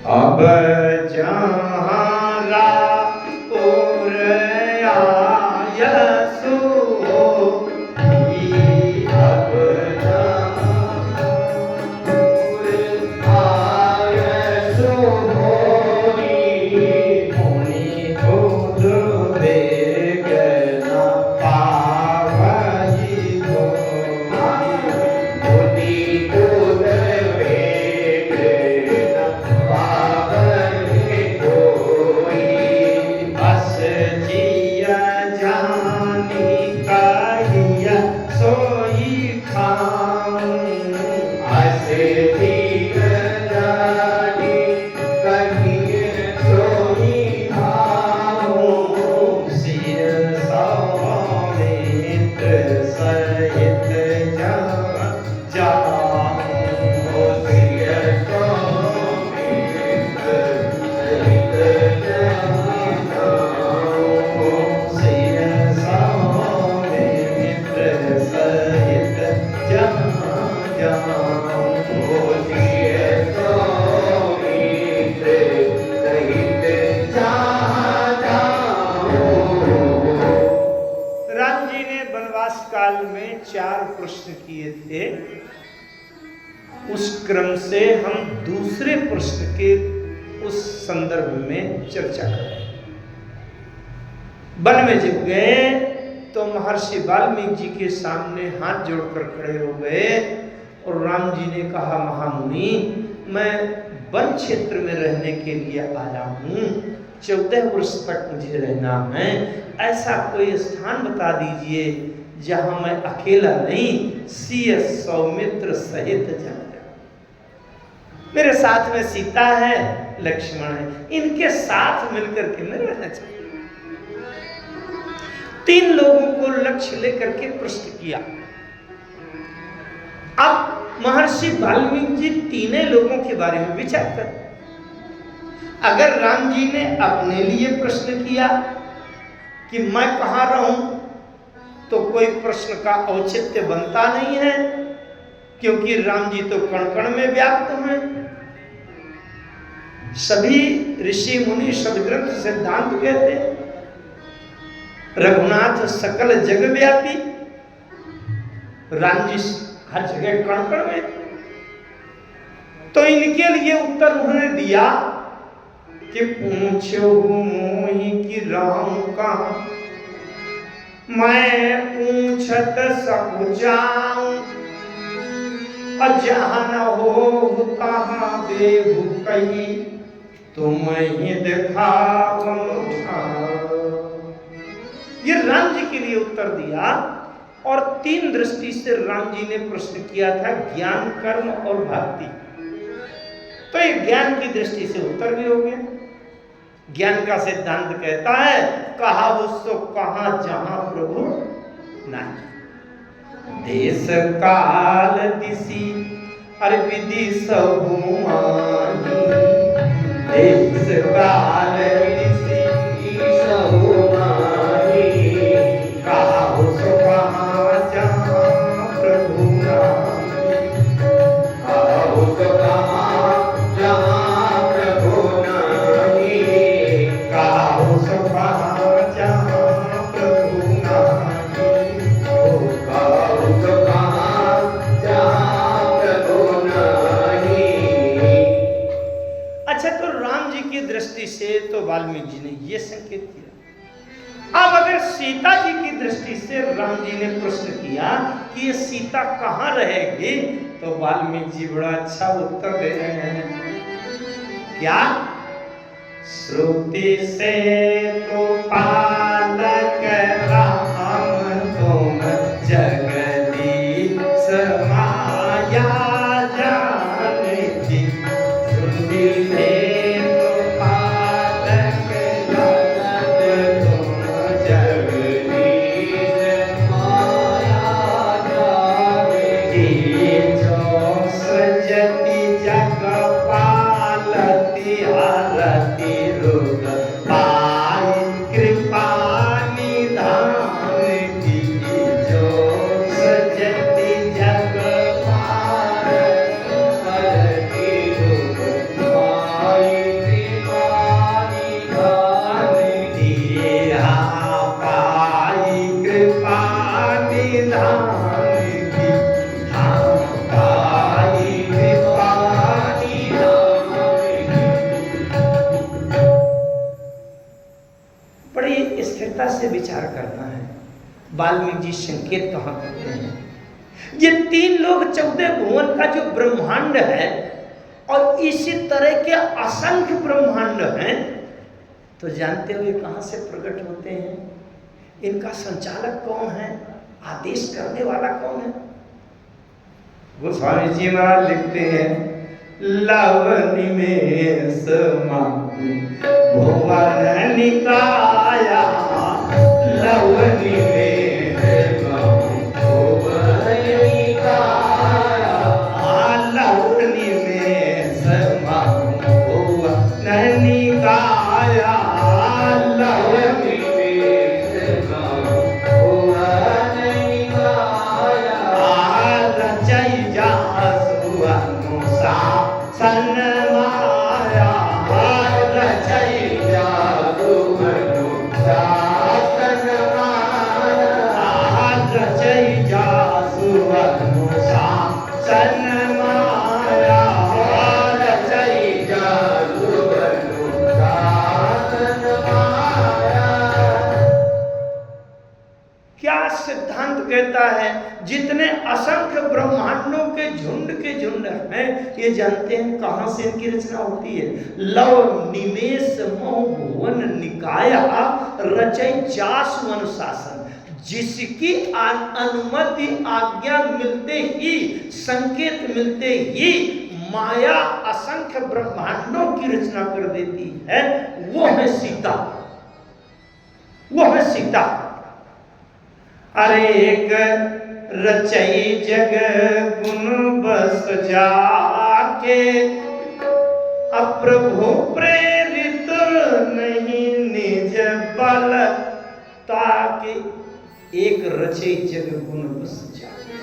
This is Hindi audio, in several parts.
अब जहाँ रापुर आयसु होई, अब जहाँ आयसु होई, मुनि खुद बेग न पावई होई, मुनि खुद बेग न पावई होई, बस जिया जानी कहिया सोई खाऊं, बस जिया जानी कहिया सोई खाऊं, सिर समेत सहित जाऊं, सिर समेत सहित जाऊं, सिर समेत सहित जाऊं, सिर समेत सहित जाऊं। राम जी ने वनवास काल में 4 प्रश्न किए थे। उस क्रम से हम दूसरे प्रश्न के उस संदर्भ में चर्चा करें। वन में जब गए तो महर्षि वाल्मीकि जी के सामने हाथ जोड़कर खड़े हो गए और राम जी ने कहा, महामुनि, मैं वन क्षेत्र में रहने के लिए आया हूँ, 14 वर्ष तक मुझे रहना है, ऐसा कोई स्थान बता दीजिए जहां मैं अकेला नहीं, सिय सौमित्र सहित जाऊं। मेरे साथ में सीता है, लक्ष्मण है, इनके साथ मिलकर के मैं रहना चाहिए। 3 लोगों को लक्ष्य लेकर के प्रश्न किया। अब महर्षि वाल्मीकि जी तीनों लोगों के बारे में विचार कर, अगर राम जी ने अपने लिए प्रश्न किया कि मैं कहां रहूं, तो कोई प्रश्न का औचित्य बनता नहीं है, क्योंकि राम जी तो कण कण में व्याप्त हैं। सभी ऋषि मुनि सदग्रंथ सिद्धांत कहते हैं रघुनाथ सकल जग व्यापी, राम जी हर जगह कण कण में। तो इनके लिए उत्तर उन्होंने दिया कि पूछो मोहि कि राम कहाँ, मैं पूछत सकु जाऊं, जहाँ न हो तहाँ देहु कही, तुम ही दिखाओ। ये राम जी के लिए उत्तर दिया। और 3 दृष्टि से राम जी ने प्रश्न किया था, ज्ञान, कर्म और भक्ति। तो ये ज्ञान की दृष्टि से उत्तर भी हो गया। ज्ञान का सिद्धांत कहता है, कहा उसको कहा जहां प्रभु नहीं, देश काल दिसी अरे विधि सबु माही, देश काल दिसी सबु माही, कहा उसको कहा जहां प्रभु नहीं, कहा उसको कहा जहां प्रभु नहीं, कहा उसको कहा जहां प्रभु नहीं, कहा उसको कहा जहां प्रभु नहीं। अच्छा, तो राम जी की दृष्टि से तो वाल्मीकि जी ने ये संकेत किया। अब अगर सीता जी की दृष्टि से राम जी ने प्रश्न किया कि ये सीता कहाँ रहेगी, तो वाल्मीकि जी बड़ा अच्छा उत्तर दे रहे हैं। क्या? श्रुति से तो पालक राम तुम जगदीश माया जानती, श्रुति से तो पालक राम तुम जगदीश माया जानती, जो सजती जग पालती आरती रूप पाई कृपा निधान की, जो सजती जग पालती रूप पाई विचार करता है वाल्मीकि जी संकेत कहाँ करते हैं। ये 3 लोग 14 भुवन का जो ब्रह्मांड है और इसी तरह के असंख्य ब्रह्मांड हैं, तो जानते हो ये कहाँ से प्रकट होते हैं? इनका संचालक कौन है? आदेश करने वाला कौन है? गोस्वामी जी महाराज लिखते हैं, लवनी में समाधि भुवन निकाया, लवनी में भुवन निकाया, लवनी में समाधि भुवन निकाया, लवनी कहता है जितने असंख्य ब्रह्मांडों के झुंड हैं, ये जानते हैं कहां से इनकी रचना होती है? लव निमेष मोह भुवन निकाया रचय जासु अनुशासन। जिसकी अनुमति आज्ञा मिलते ही, संकेत मिलते ही माया असंख्य ब्रह्मांडों की रचना कर देती है, वो है सीता, वो है सीता। अरे एक रचई जग गुण बस जाके, अप्रभु प्रेरित नहीं निज बल ताके। एक रचई जग गुण बस जाके।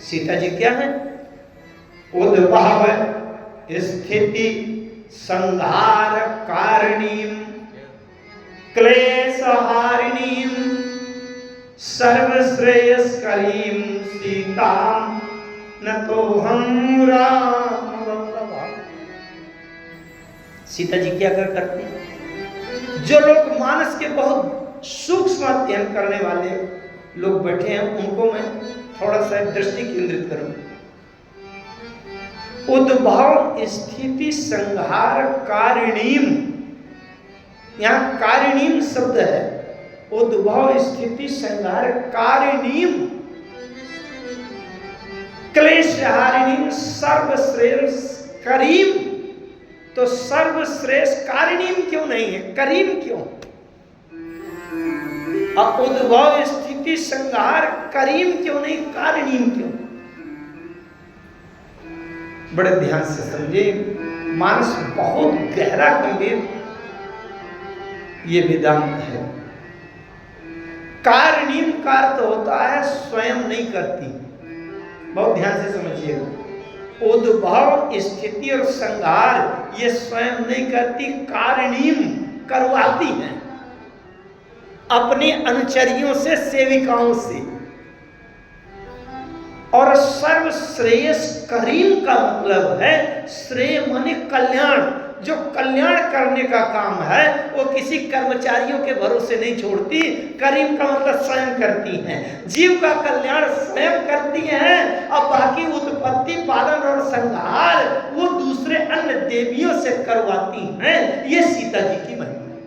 सीता जी क्या है? उद्भव स्थिति संहार कारणीम क्लेश हारिणीम सर्वश्रेयस्करीं सीतां न तो हम राम वल्लभा। सीता जी क्या करती? जो लोग मानस के बहुत सूक्ष्म अध्ययन करने वाले लोग बैठे हैं, उनको मैं थोड़ा सा दृष्टि केंद्रित करूं। उद्भव स्थिति संहार कारिणीम, यहां कारिणीम शब्द है। उद्भव स्थिति संहार कारिणीम क्लेश हारिणीम सर्वश्रेष्ठ करीम। तो सर्वश्रेष्ठ कारिणीम क्यों नहीं है? करीम क्यों? अब उद्भव स्थिति संहार करीम क्यों नहीं, कारिणीम क्यों? बड़े ध्यान से समझे, मानस बहुत गहरा गंभीर ये वेदांत है। कारणीम का अर्थ होता है स्वयं नहीं करती। बहुत ध्यान से समझिएगा, उद्भव स्थिति और संहार ये स्वयं नहीं करती, कारणीम करवाती हैं अपने अनुचरियों से, सेविकाओं से। और सर्वश्रेयस करीम का मतलब है श्रेय माने कल्याण। जो कल्याण करने का काम है वो किसी कर्मचारियों के भरोसे नहीं छोड़ती। करीम का मतलब स्वयं करती हैं, जीव का कल्याण स्वयं करती हैं, और बाकी उत्पत्ति पालन और संहार वो दूसरे अन्य देवियों से करवाती हैं। ये सीता जी की महिमा है,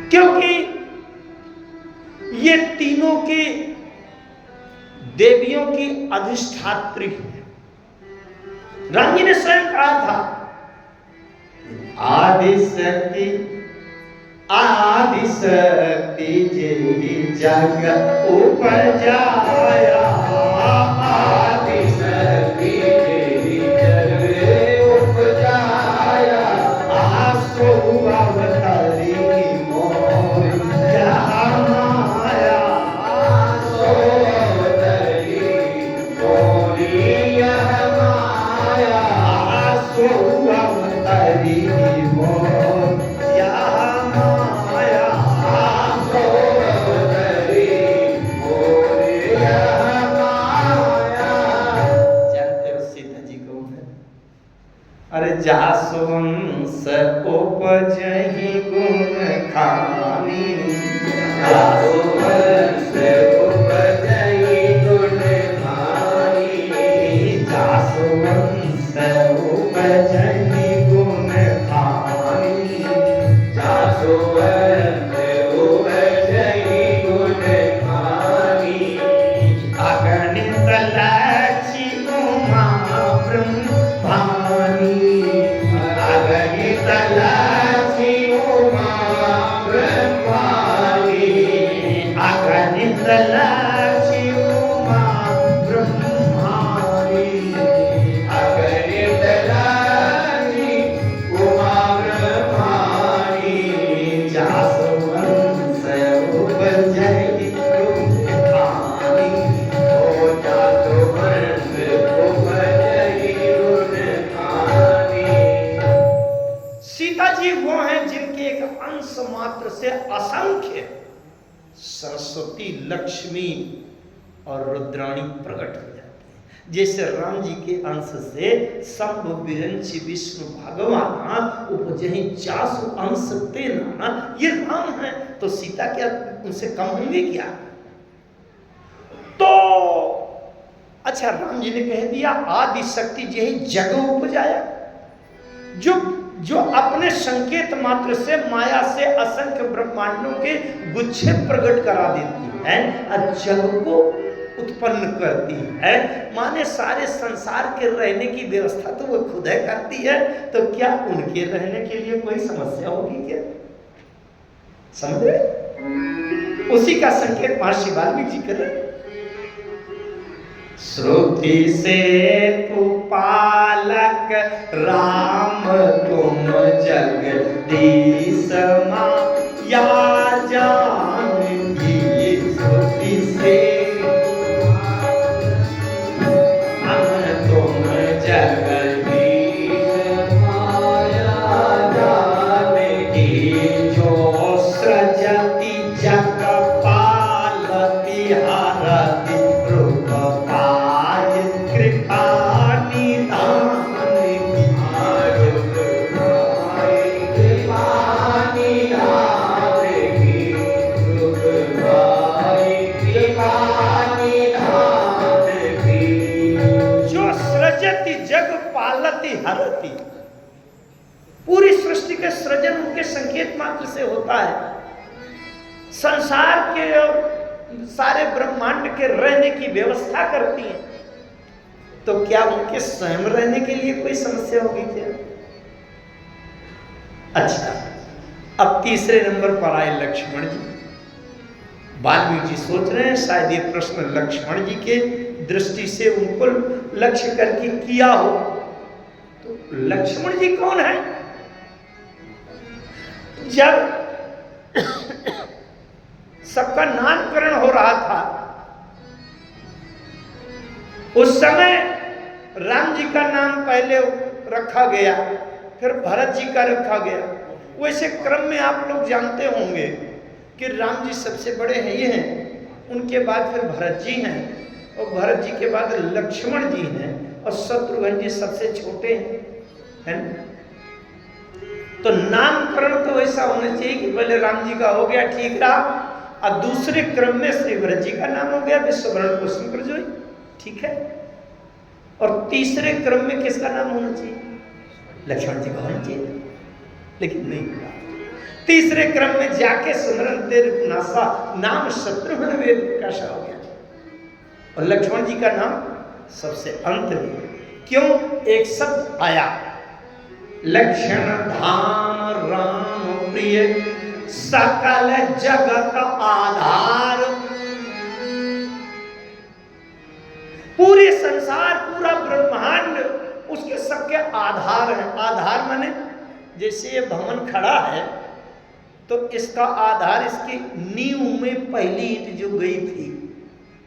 क्योंकि ये तीनों की देवियों की अधिष्ठात्री है। राम जी ने स्वयं कहा था, आदिशक्ति आदिशक्ति जी जग उपजाया, आदिशक्ति जी जग उपजाया, आसो अवतारी मोर जहाँ माया, आसो अवतारी मोरी अरे जासवंश उपजहि गुण खानी, जासवंश उपजहि गुण खानी, जासवंश उपजहि गुण खानी, जासवंश उपजहि गुण खानी, अगणित लक्षि उमा ब्रह्मानी, अगणित लक्षि उमा ब्रह्मानी, अगणित लक्षि उमा ब्रह्मानी, अगणित लक्षि उमा ब्रह्मानी, जासवंश उपजहि गुण खानी। ओ जासवंश उपजहि गुण खानी। सीता जी वो हैं जिनके एक अंश मात्र से असंख्य सरस्वती, लक्ष्मी और रुद्राणी प्रकट हो जाते हैं। जैसे राम जी के अंश से शंभु विरंची विष्णु भगवान उपजहि जासु अंश ते नाना, ये राम है तो सीता क्या उनसे कम होंगे क्या? तो अच्छा, राम जी ने कह दिया आदि शक्ति यही जग उपजाया, जो अपने संकेत मात्र से माया से असंख्य ब्रह्मांडों के गुच्छे प्रकट करा देती है और जग को उत्पन्न करती है। माने सारे संसार के रहने की व्यवस्था तो वो खुद है करती है, तो क्या उनके रहने के लिए कोई समस्या होगी क्या? समझ रहे? उसी का संकेत महर्षि वाल्मीकि जी कर रहे। श्रुति से पालक राम तुम जगदीश माया जानकी, श्रुति से तुम जगदीश माया जानकी, जो सृजति जग पालति हरति रूप पाय कृपा निधान की। जो सृजति जग पालति हरति, पूरी सृष्टि के सृजन उनके संकेत मात्र से होता है। संसार के और सारे ब्रह्मांड के रहने की व्यवस्था करती है, तो क्या उनके स्वयं रहने के लिए कोई समस्या होगी क्या? अच्छा, अब तीसरे नंबर पर आए लक्ष्मण जी। वाल्मीकि जी सोच रहे हैं शायद ये प्रश्न लक्ष्मण जी के दृष्टि से उनको लक्ष्य करके किया हो। तो लक्ष्मण जी कौन है? जब सबका नामकरण हो रहा था उस समय राम जी का नाम पहले रखा गया, फिर भरत जी का रखा गया। वैसे क्रम में आप लोग जानते होंगे कि राम जी सबसे बड़े हैं, ये हैं, उनके बाद फिर भरत जी हैं, और भरत जी के बाद लक्ष्मण जी हैं, और शत्रुघ्न जी सबसे छोटे हैं, है ना? तो नामकरण तो ऐसा होना चाहिए कि पहले राम जी का हो गया, ठीक रहा, और दूसरे क्रम में श्री भरत जी का नाम हो गया, विश्वभरण पोषण कर जोई, ठीक है। और तीसरे क्रम में किसका नाम होना चाहिए? लक्ष्मण जी का होना चाहिए, लेकिन नहीं हुआ। तीसरे क्रम में जाके सुमरन तेरे नासा नाम शत्रुघ्न वेद प्रकाशा हो गया, और लक्ष्मण जी का नाम सबसे अंत में। क्यों? एक शब्द आया, लक्षण धाम राम प्रिय सकल जगत आधार। पूरे संसार, पूरा ब्रह्मांड उसके सबके आधार है। आधार माने जैसे ये भवन खड़ा है तो इसका आधार इसकी नींव में पहली ईंट जो गई थी,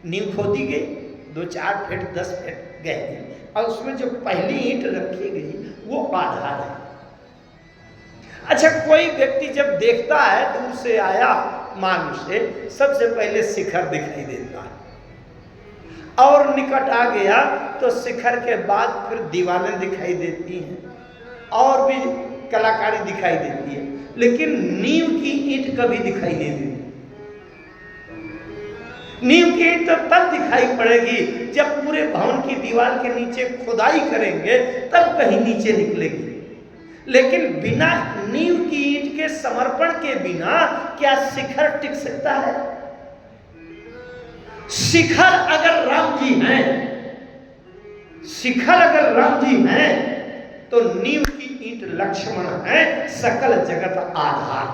नींव खोदी गई 2-4 फीट 10 फीट गहरी, और उसमें जो पहली ईंट रखी गई वो आधार है। अच्छा, कोई व्यक्ति जब देखता है, दूर से आया मार्ग से, सबसे पहले शिखर दिखाई देता है, और निकट आ गया तो शिखर के बाद फिर दीवारें दिखाई देती हैं, और भी कलाकारी दिखाई देती है, लेकिन नींव की ईंट कभी दिखाई नहीं देती। नींव की ईंट तो तब दिखाई पड़ेगी जब पूरे भवन की दीवार के नीचे खुदाई करेंगे, तब कहीं नीचे निकलेगी। लेकिन बिना नींव की ईंट के समर्पण के बिना क्या शिखर टिक सकता है? शिखर अगर राम जी हैं, शिखर अगर राम जी हैं, तो नींव की ईंट लक्ष्मण है, सकल जगत आधार।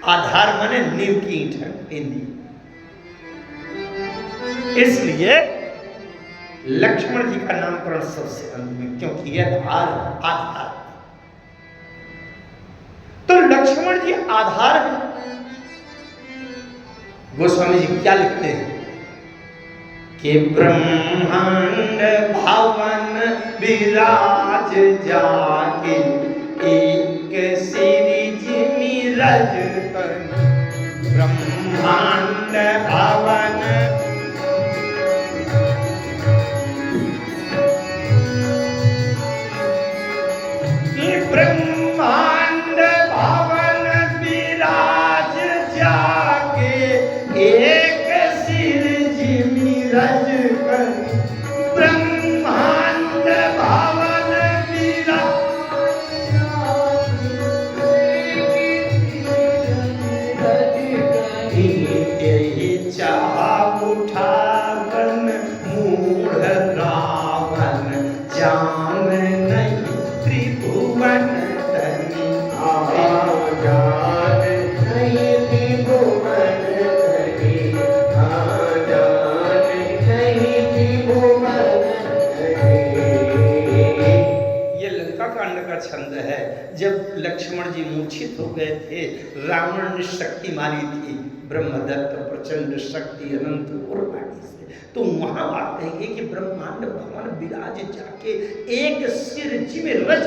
आधार माने नींव की ईंट है हिंदी। इसलिए लक्ष्मण जी का नामकरण सबसे अंत में, क्योंकि यह आधार। तो लक्ष्मण जी आधार है। गोस्वामी जी क्या लिखते हैं कि ब्रह्मांड भवन विराज जाके, एक सिरिज नीरज कर। ब्रह्मांड भवन ब्रह्मांड भवन विराज जाके, एक सिरज नीरज कर। ब्रह्मांड भवन विराज यही चाह उठावन मूढ़ रावण, जान नहीं त्रिभुवन धनी। जान नहीं त्रिभुवन धनी, जान नहीं त्रिभुवन धनी। ये लंका कांड का छंद है। जब लक्ष्मण जी मूर्छित हो गए थे, रावण ने शक्ति मारी थी, ब्रह्मदत्त प्रचंड शक्ति अनंत उर्वाणी से, तो वहां बात कही कि ब्रह्मांड भवन विराज जाके, एक सिर जी में रज।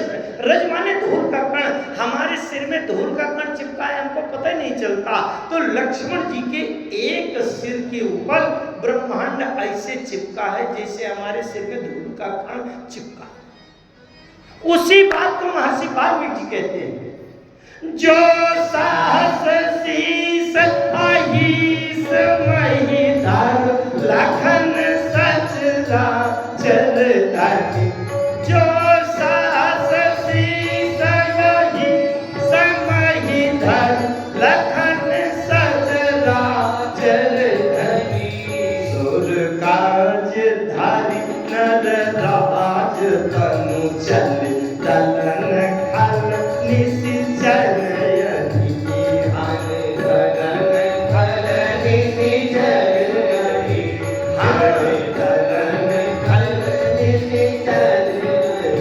रज माने धूल का कण। हमारे सिर में धूल का कण चिपका है, हमको पता ही नहीं चलता। तो लक्ष्मण जी के एक सिर के ऊपर ब्रह्मांड ऐसे चिपका है जैसे हमारे सिर में धूल का कण चिपका। उसी बात को महर्षि वाल्मीकि जी कहते हैं, जो साहस शीस आहीस महीधर, लखन सच राचर धनी। जो साहस शीस आहीस महीधर, लखन सच राचर धनी। सुर काज धारी नर राज तनु चल, दलन खल निश्चर यदि। दलन खल निश्चर यदि, दलन खल निश्चर यदि।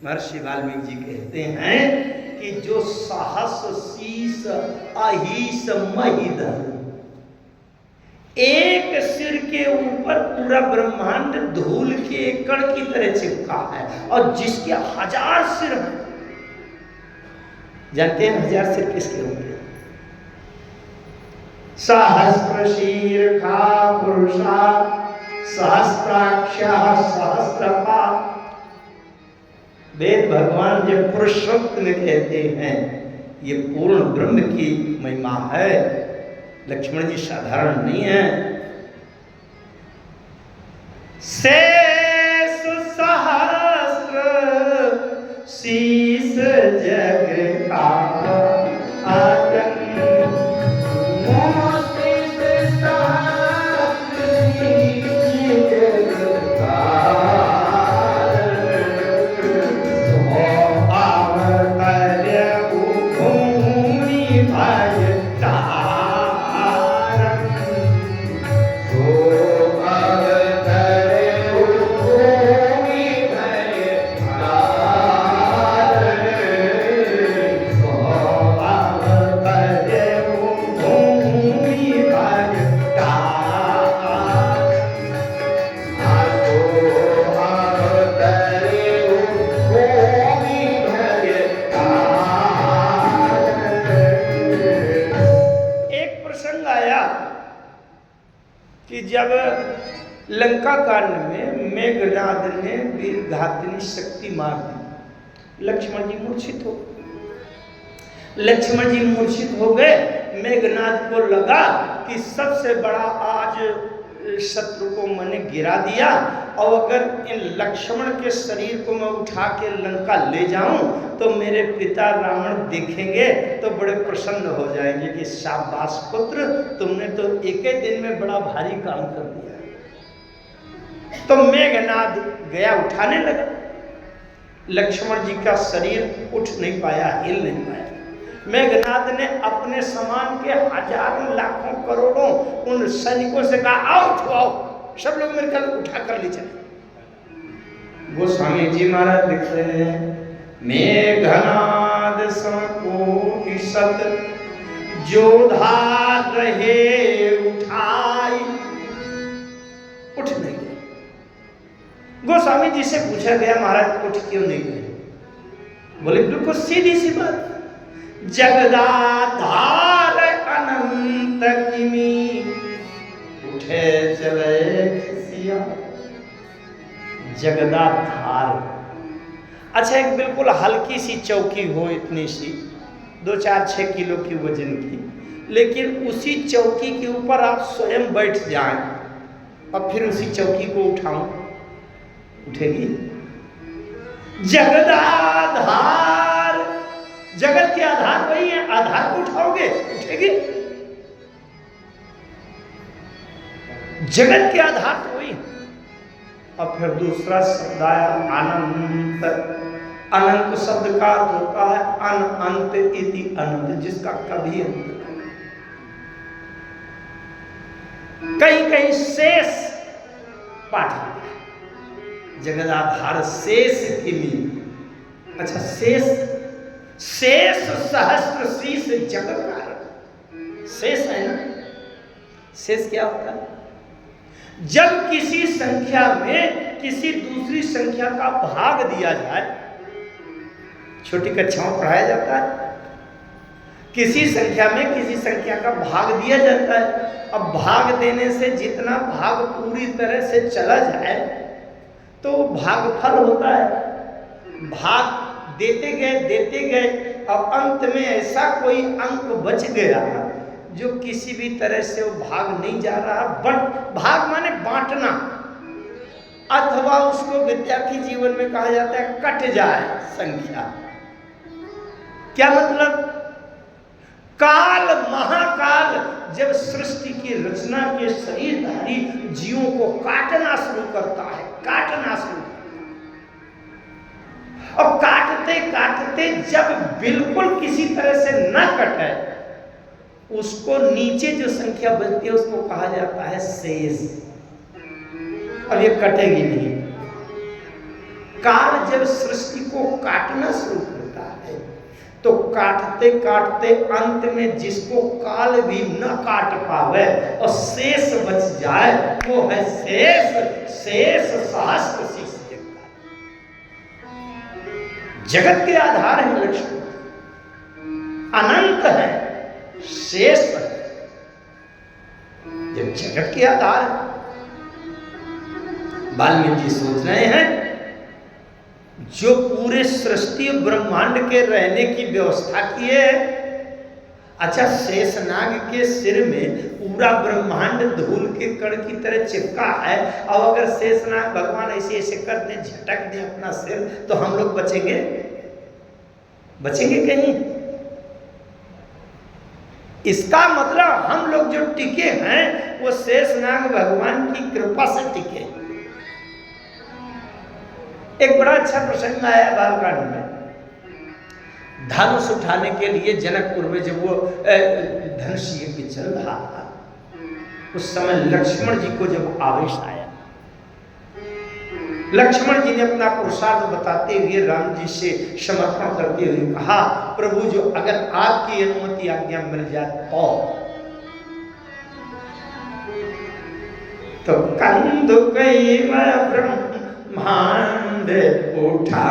महर्षि वाल्मीकि जी कहते हैं कि जो साहस शीस अहीस महीधर, एक सिर के ऊपर पूरा ब्रह्मांड धूल के कण की तरह चिपका है, और जिसके 1000 सिर हैं। जानते हैं 1000 सिर किसके होंगे? सहस्त्र शीर्षा पुरुषा, सहस्त्राक्ष सहस्त्रपाद। वेद भगवान जब पुरुषोक्त में कहते हैं, ये पूर्ण ब्रह्म की महिमा है। लक्ष्मण जी साधारण नहीं है। शेष सहस्त्र शीस जग का आदन, लंका कांड में मेघनाद ने वीरघातिनी शक्ति मार दी, लक्ष्मण जी मूर्छित हो गए। लक्ष्मण जी मूर्छित हो गए। मेघनाद को लगा कि सबसे बड़ा आज शत्रु को मैंने गिरा दिया, और अगर इन लक्ष्मण के शरीर को मैं उठा के लंका ले जाऊं तो मेरे पिता रावण देखेंगे तो बड़े प्रसन्न हो जाएंगे कि शाबाश पुत्र, तुमने तो एक ही दिन में बड़ा भारी काम कर दिया। तो मेघनाद गया, उठाने लगा। लक्ष्मण जी का शरीर उठ नहीं पाया, हिल नहीं पाया। मेघनाद ने अपने समान के हजारों लाखों करोड़ों उन सैनिकों से कहा, आओ उठो, आओ, सब लोग मेरे ख्याल उठा कर ले चले। गोस्वामी जी महाराज लिख रहे हैं, मेघनाद सको सत जोधा रहे उठाई, उठ नहीं गए। गोस्वामी जी से पूछा गया, महाराज उठ क्यों नहीं गए? बोले बिल्कुल सीधी सी बात, जगदाधार अनंत किमी उठे चले खिसिया। जगदाधार, अच्छा एक बिल्कुल हल्की सी चौकी हो, इतनी सी 2-4-6 किलो की वजन की, लेकिन उसी चौकी के ऊपर आप स्वयं बैठ जाएं और फिर उसी चौकी को उठाऊं, उठेगी? जगदाधार, जगत के आधार वही है, आधार को उठाओगे उठेगी? जगत के आधार तो वही है। और फिर दूसरा शब्द आया अनंत। अनंत शब्द का अर्थ होता है अन अंत इति अनंत, जिसका कभी अंत नहीं। कहीं कहीं शेष पाठ होता है, जगदाधार शेष किमी। अच्छा, शेष सहस्त्र शीश जगत, शेष है ना? शेष क्या होता है? जब किसी संख्या में किसी दूसरी संख्या का भाग दिया जाए, छोटी कक्षाओं में पढ़ाया जाता है, किसी संख्या में किसी संख्या का भाग दिया जाता है। अब भाग देने से जितना भाग पूरी तरह से चला जाए तो भागफल होता है। भाग देते गए और अंत में ऐसा कोई अंक बच गया जो किसी भी तरह से वो भाग नहीं जा रहा। भाग माने बांटना, अथवा उसको विद्यार्थी जीवन में कहा जाता है कट जाए संख्या। क्या मतलब? काल, महाकाल जब सृष्टि की रचना के शरीरधारी जीवों को काटना शुरू करता है, काटना शुरू, और काटते काटते जब बिल्कुल किसी तरह से न कटे, उसको नीचे जो संख्या बचती है उसको कहा जाता है शेष। अब ये कटेगी नहीं। काल जब सृष्टि को काटना शुरू करता है तो काटते काटते अंत में जिसको काल भी न काट पावे और शेष बच जाए वो है शेष सहस्त्र शीश जगत के आधार है। लक्ष्मण अनंत है, शेष है। जब जगत के आधार है, वाल्मीकि जी सोच रहे हैं जो पूरे सृष्टि ब्रह्मांड के रहने की व्यवस्था की है। अच्छा, शेषनाग के सिर में पूरा ब्रह्मांड धूल के कण की तरह चिपका है, और अगर शेषनाग भगवान ऐसे ऐसे कर दे, झटक दे अपना सिर, तो हम लोग बचेंगे कहीं? इसका मतलब हम लोग जो टिके हैं वो शेषनाग भगवान की कृपा से टिके। एक बड़ा अच्छा प्रसंग आया बालकांड में। धनुष उठाने के लिए जनकपुर में जब वो धनुष यज्ञ चल रहा था, उस समय लक्ष्मण जी को जब आवेश आया, लक्ष्मण जी ने अपना पुरुषार्थ बताते हुए राम जी से समर्पण करते हुए कहा, प्रभु जो अगर आपकी अनुमति आज्ञा मिल जाए तो कंदु कई ब्रह्मांड उठा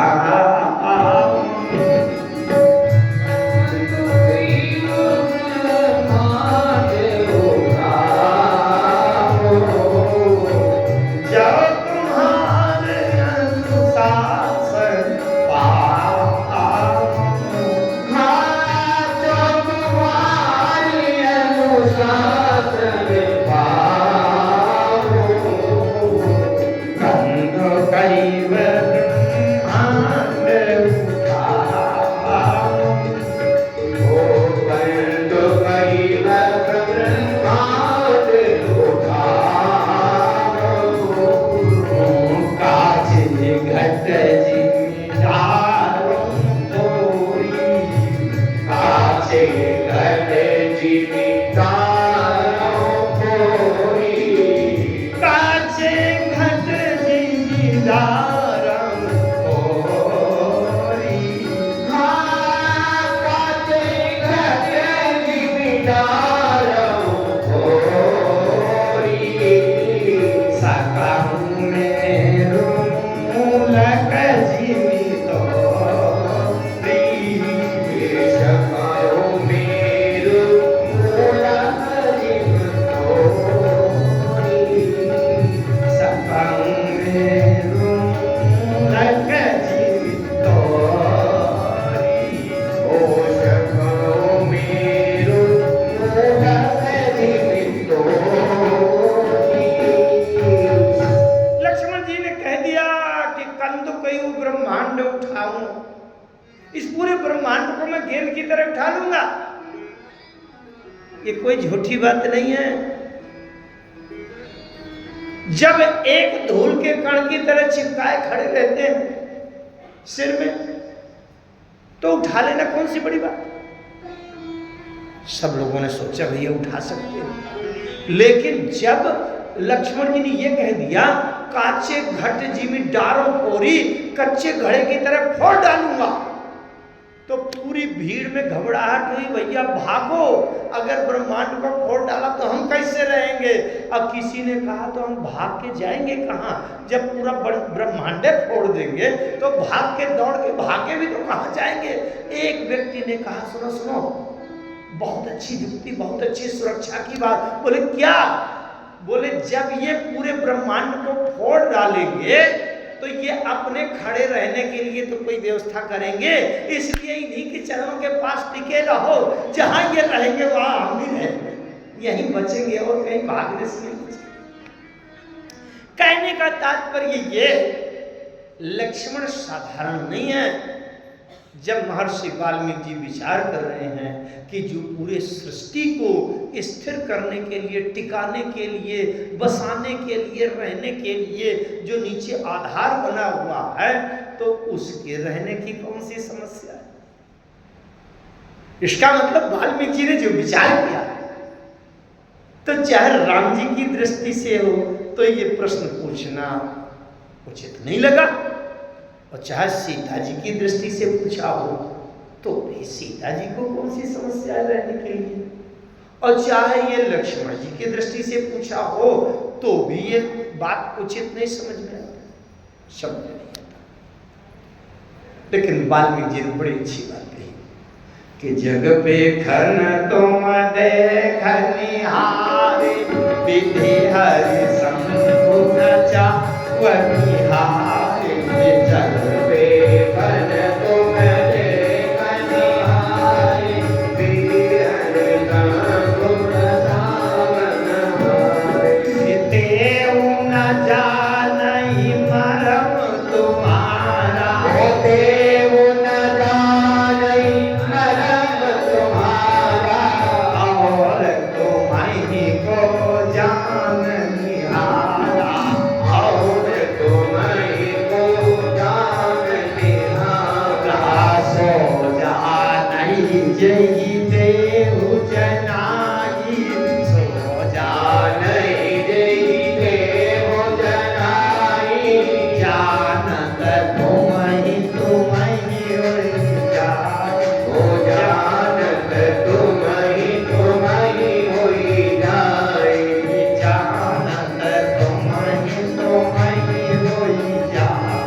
भाई वो ब्रह्मांड उठाऊं, इस पूरे ब्रह्मांड को मैं गेंद की तरह उठा लूंगा। ये कोई झूठी बात नहीं है। जब एक धूल के कण की तरह चिपकाए खड़े रहते हैं सिर में, तो उठा लेना कौन सी बड़ी बात। सब लोगों ने सोचा भैया उठा सकते हैं, लेकिन जब लक्ष्मण जी ने यह कह दिया काचे घट जिमी डारो फोरी, कच्चे घड़े की तरह फोड़ डालूंगा, तो पूरी भीड़ में घबराहट हुई, भैया भागो, अगर ब्रह्मांड को फोड़ डाला तो हम कैसे रहेंगे। अब किसी ने कहा तो हम भाग के जाएंगे कहाँ, जब पूरा ब्रह्मांड फोड़ देंगे तो भाग के दौड़ के भागे भी तो कहाँ जाएंगे। एक व्यक्ति ने कहा सुनो सुनो, बहुत अच्छी युक्ति, बहुत अच्छी सुरक्षा की बात। बोले क्या? बोले जब ये पूरे ब्रह्मांड को फोड़ डालेंगे तो ये अपने खड़े रहने के लिए तो कोई व्यवस्था करेंगे, इसलिए इन्हीं के चरणों के पास टिके रहो, जहां ये रहेंगे वहां हम भी रहेंगे, यहीं बचेंगे और कहीं भागने से नहीं बचेंगे। कहने का तात्पर्य ये, लक्ष्मण साधारण नहीं है। जब महर्षि वाल्मीकि जी विचार कर रहे हैं कि जो पूरे सृष्टि को स्थिर करने के लिए, टिकाने के लिए, बसाने के लिए, रहने के लिए जो नीचे आधार बना हुआ है, तो उसके रहने की कौन सी समस्या है। इसका मतलब वाल्मीकि जी ने जो विचार किया, तो चाहे राम जी की दृष्टि से हो तो ये प्रश्न पूछना उचित नहीं लगा, और चाहे सीता जी की दृष्टि से पूछा हो तो भी सीता जी को कौन सी समस्या है रहने के लिए, और चाहे ये लक्ष्मण जी की दृष्टि से पूछा हो तो भी ये बात उचित नहीं समझ में आता, समझ नहीं आता। लेकिन वाल्मीकि जी ने बड़ी अच्छी बात कही कि जग पे खन तुम देखनिहारे, विधि हरि शंभु चावनिहारे। जग पे खन तुम देखनिहारे, विधि हरि शंभु चावनिहारे। देव न जानहि मरम तुम्हारा, देव न जानहि मरम तुम्हारा, और तुम्हीं को जान निहारा, और तुम्हीं को जान निहारा। सो जानहि जहि देव जनाई, सो जानहि जहि देव जनाई, जानत तुम्हीं होई जाई। ओ जानत तुम्हीं होई जाई। जानत तुम्हीं होई जाई।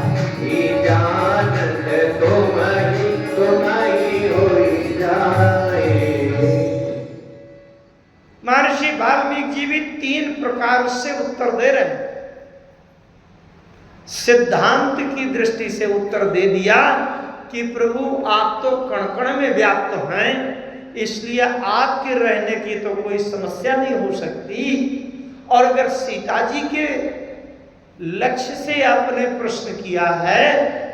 ई जानत तुम्हीं होई जाई। महर्षि वाल्मीकि जी भी 3 प्रकार से उत्तर दे रहे हैं। सिद्धांत की दृष्टि से उत्तर दे दिया कि प्रभु आप तो कण कण में व्याप्त हैं, इसलिए आपके रहने की तो कोई समस्या नहीं हो सकती। और अगर सीता जी के लक्ष्य से आपने प्रश्न किया है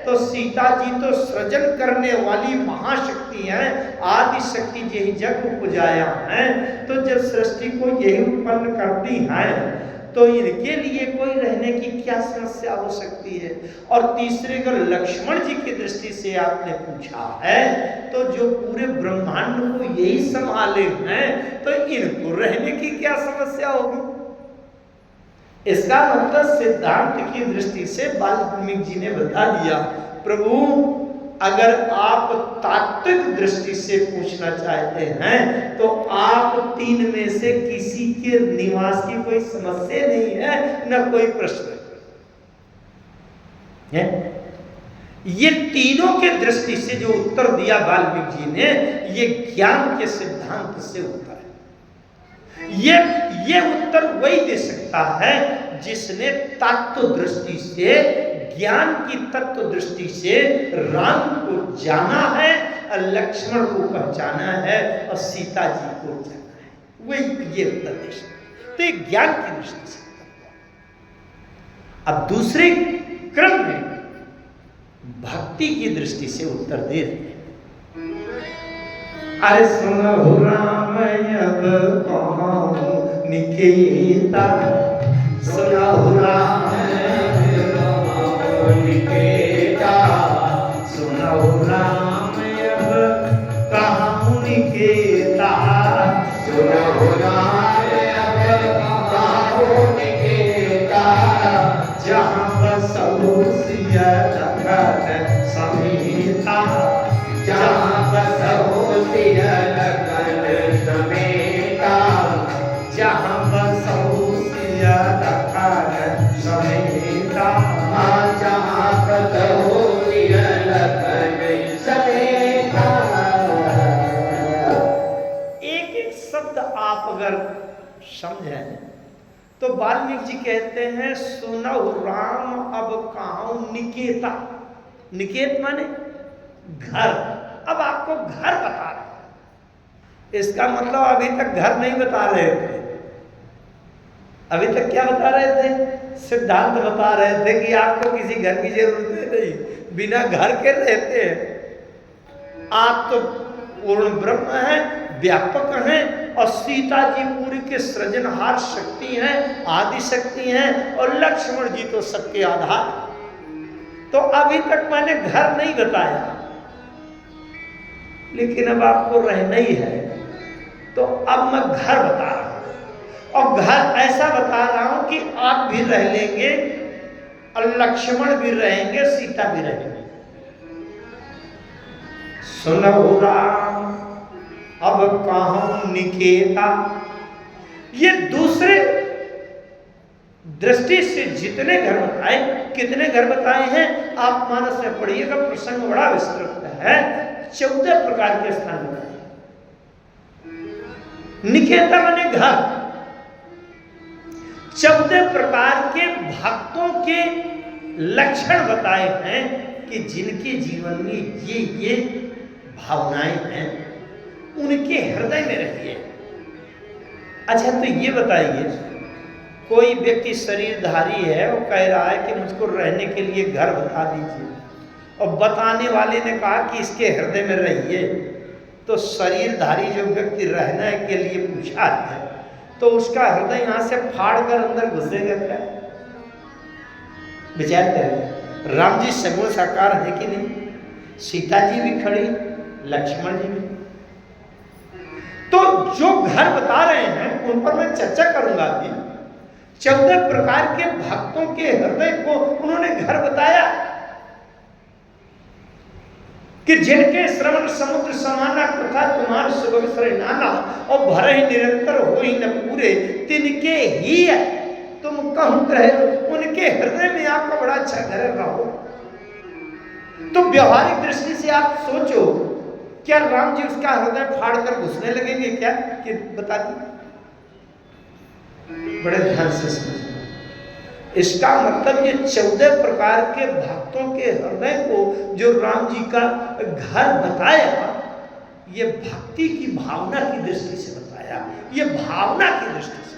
तो सीता जी तो सृजन करने वाली महाशक्ति हैं, आदि शक्ति यही जग उपजाया है, तो जब सृष्टि को यही उत्पन्न करती हैं तो इनके लिए कोई रहने की क्या समस्या हो सकती है। और तीसरे अगर लक्ष्मण जी की दृष्टि से आपने पूछा है तो जो पूरे ब्रह्मांड को यही संभाले हैं, तो इनको रहने की क्या समस्या होगी। इसका मतलब सिद्धांत की दृष्टि से वाल्मीकि जी ने बता दिया, प्रभु अगर आप तात्विक दृष्टि से पूछना चाहते हैं तो आप 3 में से किसी के निवास की कोई समस्या नहीं है, न कोई प्रश्न है। ये तीनों के दृष्टि से जो उत्तर दिया वाल्मीकि जी ने, ये ज्ञान के सिद्धांत से उत्तर है। ये उत्तर वही दे सकता है जिसने तत्व दृष्टि से, ज्ञान की तत्व दृष्टि से राम को जाना है, और लक्ष्मण को पहचाना है, और सीता जी को जाना है, वही ये उत्तर दे सकता है। तो ये ज्ञान की दृष्टि से। अब दूसरे क्रम में भक्ति की दृष्टि से उत्तर दे रहे हैं। अरे सुनो राम अब कहूं निकेता, सुनो राम निकेता, सुनो राम अब कहूं निकेता, सुनो राम अब कहूं निकेता, जहाँ बसहु सिया लखन समेता, जहाँ बसहु सिया लखन समेता, जहाँ बसहु सिया लखन समेता, जहाँ बसहु सिया लखन समेता। एक एक शब्द आप अगर समझें तो वाल्मीकि जी कहते हैं सुनहु राम अब कहूं निकेता। निकेत माने घर। अब आपको घर बता रहे हैं। इसका मतलब अभी तक घर नहीं बता रहे थे। अभी तक क्या बता रहे थे? सिद्धांत बता रहे थे कि आपको किसी घर की जरूरत नहीं, बिना घर के रहते हैं। आप तो पूर्ण ब्रह्म हैं, व्यापक हैं, और सीता जी पूरी के सृजनहार शक्ति हैं, आदि शक्ति हैं, और लक्ष्मण जी तो सबके आधार। तो अभी तक मैंने घर नहीं बताया, लेकिन अब आपको रहना ही है, तो अब मैं घर बता रहा हूं। और घर ऐसा बता रहा हूं कि आप भी रह लेंगे, और लक्ष्मण भी रहेंगे, सीता भी रहेंगे। सुनो राम अब कहूं निकेता। ये दूसरे दृष्टि से जितने घर बताए, कितने घर बताए हैं आप मानस में पढ़िएगा, प्रसंग बड़ा विस्तृत है। 14 प्रकार के स्थान बताए। निकेता माने घर। 14 प्रकार के भक्तों के लक्षण बताए हैं कि जिनके जीवन में ये भावनाएं हैं, उनके हृदय में रहिए। अच्छा, तो ये बताइए, कोई व्यक्ति शरीरधारी है और कह रहा है कि मुझको रहने के लिए घर बता दीजिए, और बताने वाले ने कहा कि इसके हृदय में रहिए, तो शरीरधारी जो व्यक्ति रहने के लिए पूछा है, तो उसका हृदय यहां से फाड़ कर अंदर घुसेगा क्या? विचार करें। राम जी सगुण साकार है कि नहीं? सीता जी भी खड़ी, लक्ष्मण जी भी। तो जो घर बता रहे हैं उन पर मैं चर्चा करूंगा अभी। 14 प्रकार के भक्तों के हृदय को उन्होंने घर बताया कि जिनके श्रवण समुद्र समाना कथा तुम्हार सुगम सरे नाना, और भरे ही निरंतर हो ही न पूरे, तिनके ही तुम कहूं ग्रह। उनके हृदय में आपका बड़ा अच्छा घर रहो। तो व्यवहारिक दृष्टि से आप सोचो, क्या राम जी उसका हृदय फाड़ कर घुसने लगेंगे क्या? कि बता दी। बड़े ध्यान से समझो। इसका मतलब ये 14 प्रकार के भक्तों के हृदय को जो राम जी का घर बताया, ये भक्ति की भावना की दृष्टि से बताया। ये भावना की दृष्टि से।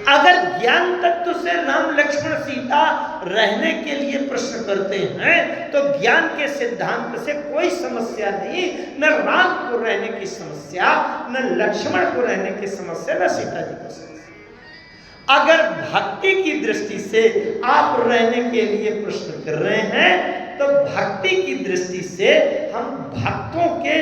अगर ज्ञान तत्व से राम लक्ष्मण सीता रहने के लिए प्रश्न करते हैं, तो ज्ञान के सिद्धांत से कोई समस्या नहीं। न राम को रहने की समस्या, न लक्ष्मण को रहने की समस्या, न सीता जी को समस्या। अगर भक्ति की दृष्टि से आप रहने के लिए प्रश्न कर रहे हैं, तो भक्ति की दृष्टि से हम भक्तों के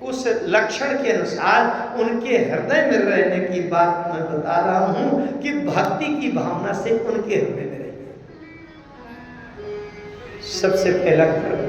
उस लक्षण के अनुसार उनके हृदय में रहने की बात मैं बता रहा हूं कि भक्ति की भावना से उनके हृदय में रहिए। सबसे पहला कर्म